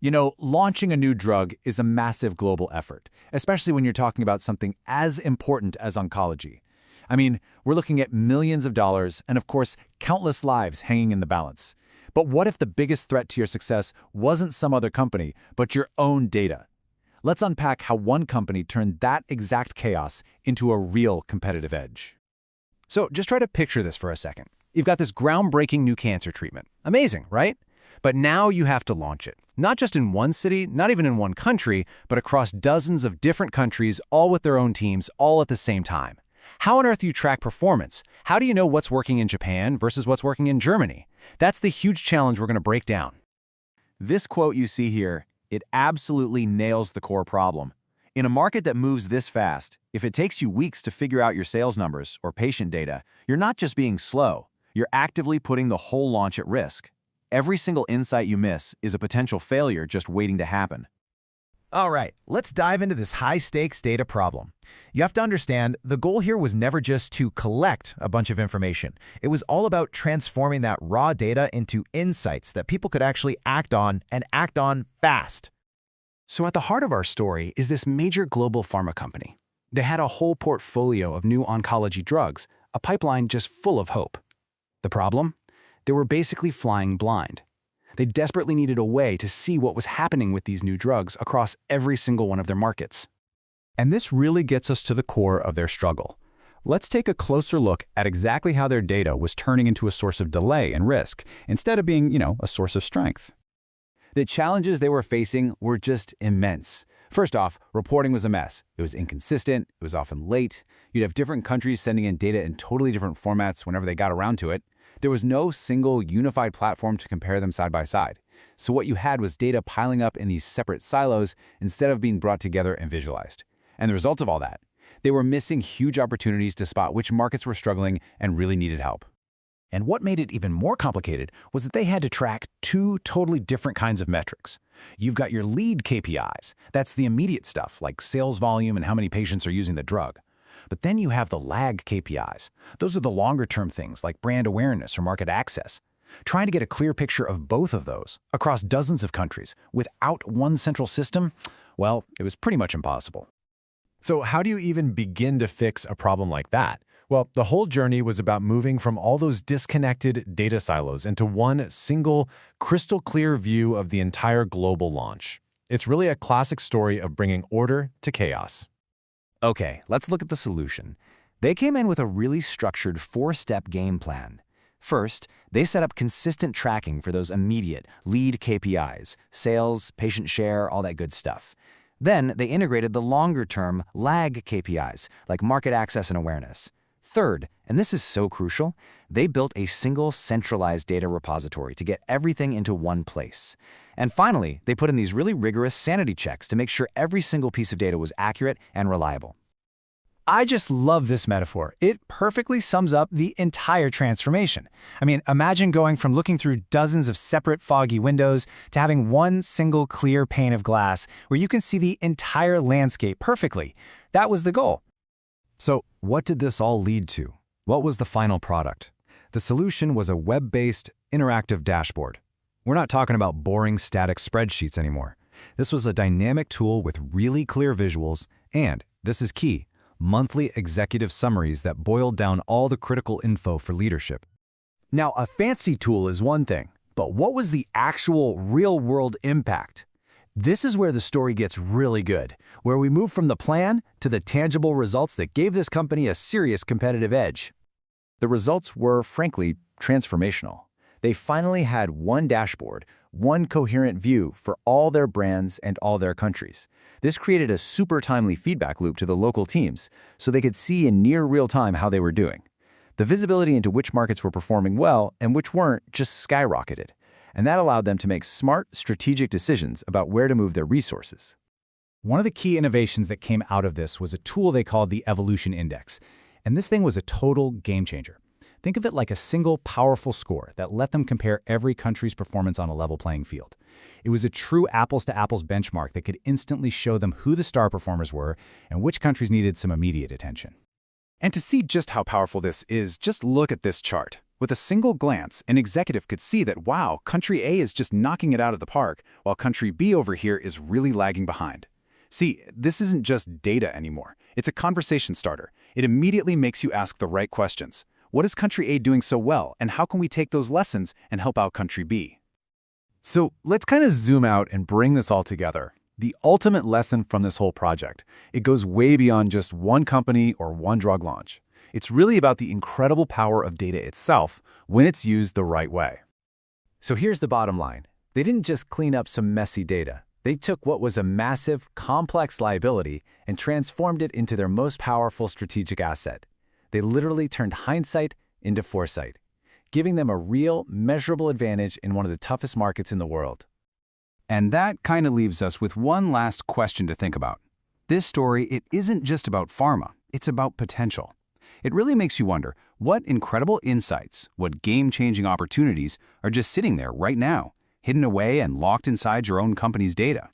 Launching a new drug is a massive global effort, especially when you're talking about something as important as oncology. We're looking at millions of dollars and, of course, countless lives hanging in the balance. But what if the biggest threat to your success wasn't some other company, but your own data? Let's unpack how one company turned that exact chaos into a real competitive edge. So just try to picture this for a second. You've got this groundbreaking new cancer treatment. Amazing, right? But now you have to launch it. Not just in one city, not even in one country, but across dozens of different countries, all with their own teams, all at the same time. How on earth do you track performance? How do you know what's working in Japan versus what's working in Germany? That's the huge challenge we're going to break down. This quote you see here, it absolutely nails the core problem. In a market that moves this fast, if it takes you weeks to figure out your sales numbers or patient data, you're not just being slow, you're actively putting the whole launch at risk. Every single insight you miss is a potential failure just waiting to happen. All right, let's dive into this high-stakes data problem. You have to understand, the goal here was never just to collect a bunch of information. It was all about transforming that raw data into insights that people could actually act on and act on fast. So at the heart of our story is this major global pharma company. They had a whole portfolio of new oncology drugs, a pipeline just full of hope. The problem? They were basically flying blind. They desperately needed a way to see what was happening with these new drugs across every single one of their markets. And this really gets us to the core of their struggle. Let's take a closer look at exactly how their data was turning into a source of delay and risk, instead of being, a source of strength. The challenges they were facing were just immense. First off, reporting was a mess. It was inconsistent, it was often late, you'd have different countries sending in data in totally different formats whenever they got around to it. There was no single unified platform to compare them side by side. So what you had was data piling up in these separate silos instead of being brought together and visualized. And the result of all that, they were missing huge opportunities to spot which markets were struggling and really needed help. And what made it even more complicated was that they had to track two totally different kinds of metrics. You've got your lead KPIs. That's the immediate stuff, like sales volume and how many patients are using the drug. But then you have the lag KPIs. Those are the longer-term things like brand awareness or market access. Trying to get a clear picture of both of those across dozens of countries without one central system, well, it was pretty much impossible. So how do you even begin to fix a problem like that? Well, the whole journey was about moving from all those disconnected data silos into one single, crystal-clear view of the entire global launch. It's really a classic story of bringing order to chaos. Okay, let's look at the solution. They came in with a really structured four-step game plan. First, they set up consistent tracking for those immediate lead KPIs, sales, patient share, all that good stuff. Then, they integrated the longer-term lag KPIs, like market access and awareness. Third, and this is so crucial, they built a single centralized data repository to get everything into one place. And finally, they put in these really rigorous sanity checks to make sure every single piece of data was accurate and reliable. I just love this metaphor. It perfectly sums up the entire transformation. Imagine going from looking through dozens of separate foggy windows to having one single clear pane of glass where you can see the entire landscape perfectly. That was the goal. So what did this all lead to? What was the final product? The solution was a web-based, interactive dashboard. We're not talking about boring static spreadsheets anymore. This was a dynamic tool with really clear visuals and, this is key, monthly executive summaries that boiled down all the critical info for leadership. Now, a fancy tool is one thing, but what was the actual real-world impact? This is where the story gets really good, where we move from the plan to the tangible results that gave this company a serious competitive edge. The results were, frankly, transformational. They finally had one dashboard, one coherent view for all their brands and all their countries. This created a super timely feedback loop to the local teams, so they could see in near real time how they were doing. The visibility into which markets were performing well and which weren't just skyrocketed. And that allowed them to make smart, strategic decisions about where to move their resources. One of the key innovations that came out of this was a tool they called the Evolution Index. And this thing was a total game changer. Think of it like a single powerful score that let them compare every country's performance on a level playing field. It was a true apples-to-apples benchmark that could instantly show them who the star performers were and which countries needed some immediate attention. And to see just how powerful this is, just look at this chart. With a single glance, an executive could see that, wow, country A is just knocking it out of the park, while country B over here is really lagging behind. See, this isn't just data anymore. It's a conversation starter. It immediately makes you ask the right questions. What is country A doing so well, and how can we take those lessons and help out country B? So let's kind of zoom out and bring this all together. The ultimate lesson from this whole project, it goes way beyond just one company or one drug launch. It's really about the incredible power of data itself when it's used the right way. So here's the bottom line. They didn't just clean up some messy data. They took what was a massive, complex liability and transformed it into their most powerful strategic asset. They literally turned hindsight into foresight, giving them a real, measurable advantage in one of the toughest markets in the world. And that kind of leaves us with one last question to think about. This story, it isn't just about pharma, it's about potential. It really makes you wonder, what incredible insights, what game-changing opportunities are just sitting there right now, hidden away and locked inside your own company's data?